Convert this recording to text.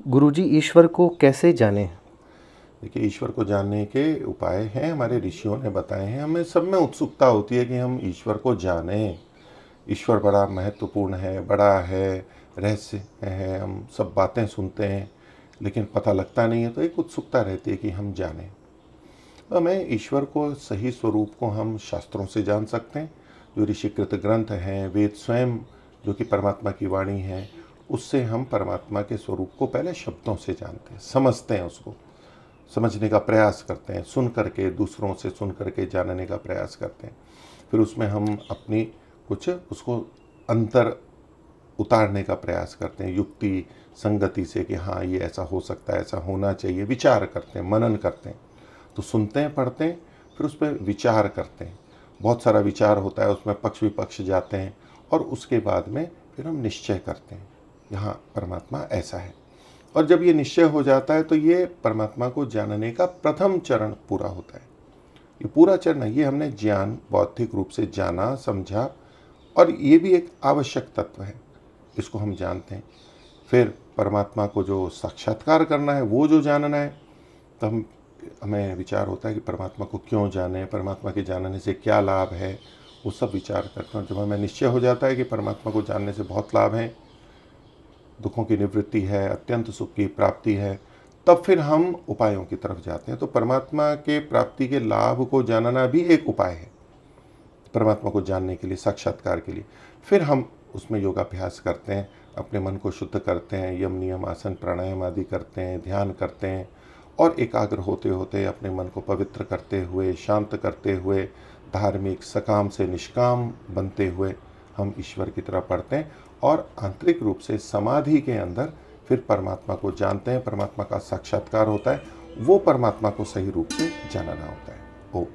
गुरुजी, ईश्वर को कैसे जानें? देखिए, ईश्वर को जानने के उपाय हैं, हमारे ऋषियों ने बताए हैं। हमें सब में उत्सुकता होती है कि हम ईश्वर को जानें। ईश्वर बड़ा महत्वपूर्ण है, बड़ा है, रहस्य है, हम सब बातें सुनते हैं लेकिन पता लगता नहीं है, तो एक उत्सुकता रहती है कि हम जानें। तो हमें ईश्वर को, सही स्वरूप को हम शास्त्रों से जान सकते हैं। जो ऋषिकृत ग्रंथ हैं, वेद स्वयं जो कि परमात्मा की वाणी है, उससे हम परमात्मा के स्वरूप को पहले शब्दों से जानते हैं, समझते हैं, उसको समझने का प्रयास करते हैं, सुन करके, दूसरों से सुन करके जानने का प्रयास करते हैं। फिर उसमें हम अपनी कुछ उसको अंतर उतारने का प्रयास करते हैं, युक्ति संगति से कि हाँ ये ऐसा हो सकता है, ऐसा होना चाहिए, विचार करते हैं, मनन करते हैं। तो सुनते हैं, पढ़ते हैं, फिर उस पर विचार करते हैं। बहुत सारा विचार होता है, उसमें पक्ष विपक्ष जाते हैं और उसके बाद में फिर हम निश्चय करते हैं, यहाँ परमात्मा ऐसा है। और जब ये निश्चय हो जाता है तो ये परमात्मा को जानने का प्रथम चरण पूरा होता है। ये पूरा चरण है, ये हमने ज्ञान, बौद्धिक रूप से जाना, समझा, और ये भी एक आवश्यक तत्व है, इसको हम जानते हैं। फिर परमात्मा को जो साक्षात्कार करना है, वो जो जानना है, तो हमें विचार होता है कि परमात्मा को क्यों जाने, परमात्मा के जानने से क्या लाभ है, वो सब विचार करते हैं। जब हमें निश्चय हो जाता है कि परमात्मा को जानने से बहुत लाभ है, दुखों की निवृत्ति है, अत्यंत सुख की प्राप्ति है, तब फिर हम उपायों की तरफ जाते हैं। तो परमात्मा के प्राप्ति के लाभ को जानना भी एक उपाय है, परमात्मा को जानने के लिए, साक्षात्कार के लिए। फिर हम उसमें योगाभ्यास करते हैं, अपने मन को शुद्ध करते हैं, यम नियम आसन प्राणायाम आदि करते हैं, ध्यान करते हैं, और एकाग्र होते होते अपने मन को पवित्र करते हुए, शांत करते हुए, धार्मिक सकाम से निष्काम बनते हुए हम ईश्वर की तरफ बढ़ते हैं और आंतरिक रूप से समाधि के अंदर फिर परमात्मा को जानते हैं। परमात्मा का साक्षात्कार होता है, वो परमात्मा को सही रूप से जानना होता है। ओम।